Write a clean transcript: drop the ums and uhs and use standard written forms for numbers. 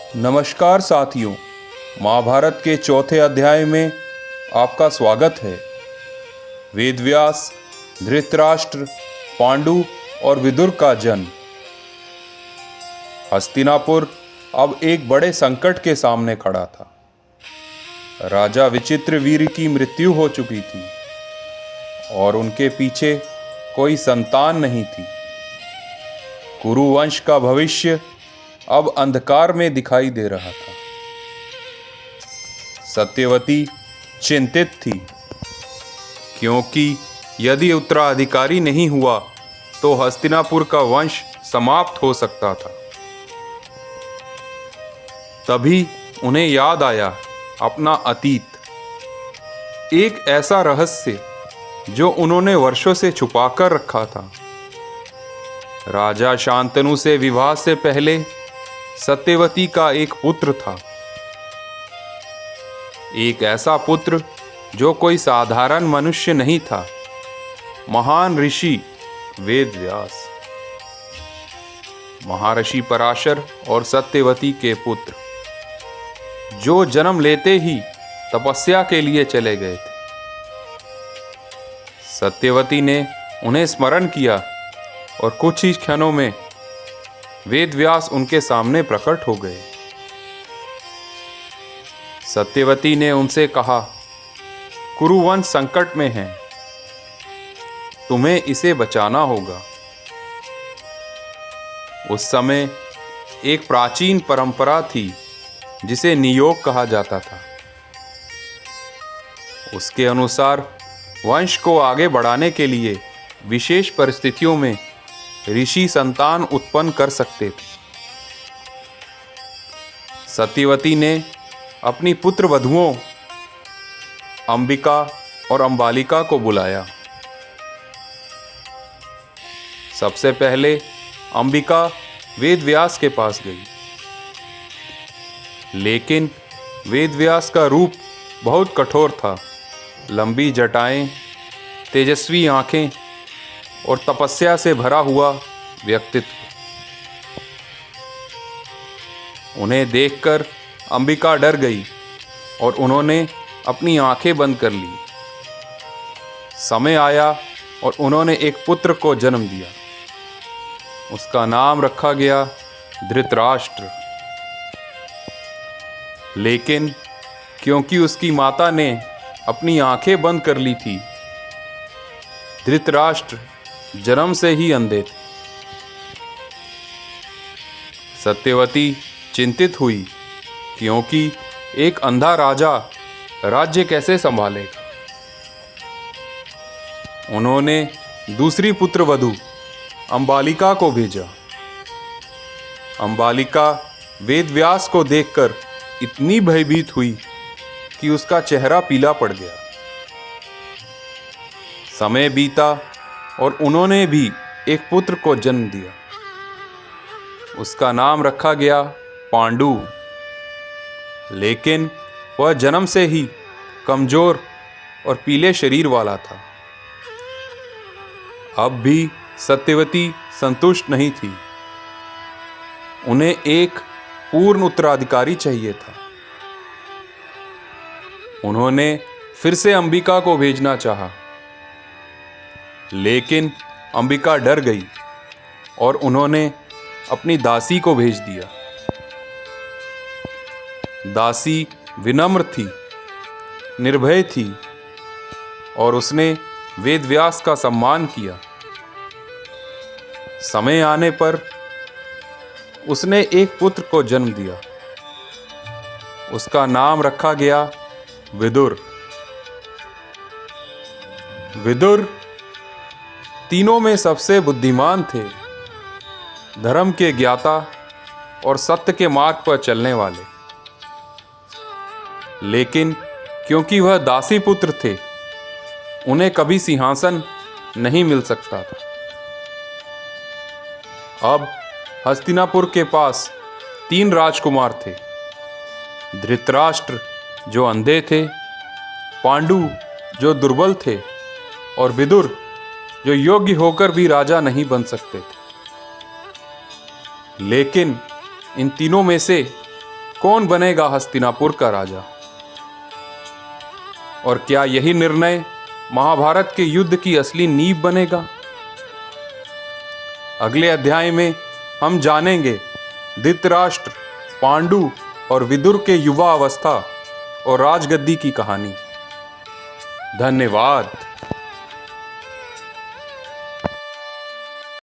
नमस्कार साथियों, महाभारत के चौथे अध्याय में आपका स्वागत है। वेदव्यास, धृतराष्ट्र, पांडु और विदुर का जन्म। हस्तिनापुर अब एक बड़े संकट के सामने खड़ा था। राजा विचित्रवीर्य की मृत्यु हो चुकी थी और उनके पीछे कोई संतान नहीं थी। कुरुवंश का भविष्य अब अंधकार में दिखाई दे रहा था। सत्यवती चिंतित थी, क्योंकि यदि उत्तराधिकारी नहीं हुआ तो हस्तिनापुर का वंश समाप्त हो सकता था। तभी उन्हें याद आया अपना अतीत, एक ऐसा रहस्य जो उन्होंने वर्षों से छुपाकर रखा था। राजा शांतनु से विवाह से पहले सत्यवती का एक पुत्र था, एक ऐसा पुत्र जो कोई साधारण मनुष्य नहीं था, महान ऋषि वेदव्यास, महर्षि पराशर और सत्यवती के पुत्र, जो जन्म लेते ही तपस्या के लिए चले गए थे। सत्यवती ने उन्हें स्मरण किया और कुछ ही क्षणों में वेदव्यास उनके सामने प्रकट हो गए। सत्यवती ने उनसे कहा, कुरुवंश संकट में है, तुम्हें इसे बचाना होगा। उस समय एक प्राचीन परंपरा थी जिसे नियोग कहा जाता था। उसके अनुसार वंश को आगे बढ़ाने के लिए विशेष परिस्थितियों में ऋषि संतान उत्पन्न कर सकते थे। सत्यवती ने अपनी पुत्र वधुओं अंबिका और अंबालिका को बुलाया। सबसे पहले अंबिका वेदव्यास के पास गई, लेकिन वेदव्यास का रूप बहुत कठोर था। लंबी जटाएं, तेजस्वी आंखें और तपस्या से भरा हुआ व्यक्तित्व। उन्हें देखकर अंबिका डर गई और उन्होंने अपनी आंखें बंद कर ली। समय आया और उन्होंने एक पुत्र को जन्म दिया। उसका नाम रखा गया धृतराष्ट्र। लेकिन क्योंकि उसकी माता ने अपनी आंखें बंद कर ली थी, धृतराष्ट्र जन्म से ही अंधे थे। सत्यवती चिंतित हुई, क्योंकि एक अंधा राजा राज्य कैसे संभालेगा। उन्होंने दूसरी पुत्र वधू अंबालिका को भेजा। अंबालिका वेदव्यास को देखकर इतनी भयभीत हुई कि उसका चेहरा पीला पड़ गया। समय बीता और उन्होंने भी एक पुत्र को जन्म दिया। उसका नाम रखा गया पांडु। लेकिन वह जन्म से ही कमजोर और पीले शरीर वाला था। अब भी सत्यवती संतुष्ट नहीं थी। उन्हें एक पूर्ण उत्तराधिकारी चाहिए था। उन्होंने फिर से अंबिका को भेजना चाहा, लेकिन अंबिका डर गई और उन्होंने अपनी दासी को भेज दिया। दासी विनम्र थी, निर्भय थी और उसने वेदव्यास का सम्मान किया। समय आने पर उसने एक पुत्र को जन्म दिया। उसका नाम रखा गया विदुर। विदुर तीनों में सबसे बुद्धिमान थे, धर्म के ज्ञाता और सत्य के मार्ग पर चलने वाले। लेकिन क्योंकि वह दासी पुत्र थे, उन्हें कभी सिंहासन नहीं मिल सकता था। अब हस्तिनापुर के पास 3 राजकुमार थे, धृतराष्ट्र जो अंधे थे, पांडु जो दुर्बल थे और विदुर जो योग्य होकर भी राजा नहीं बन सकते थे। लेकिन इन तीनों में से कौन बनेगा हस्तिनापुर का राजा? और क्या यही निर्णय महाभारत के युद्ध की असली नींव बनेगा? अगले अध्याय में हम जानेंगे धृतराष्ट्र, पांडु और विदुर के युवा अवस्था और राजगद्दी की कहानी। धन्यवाद।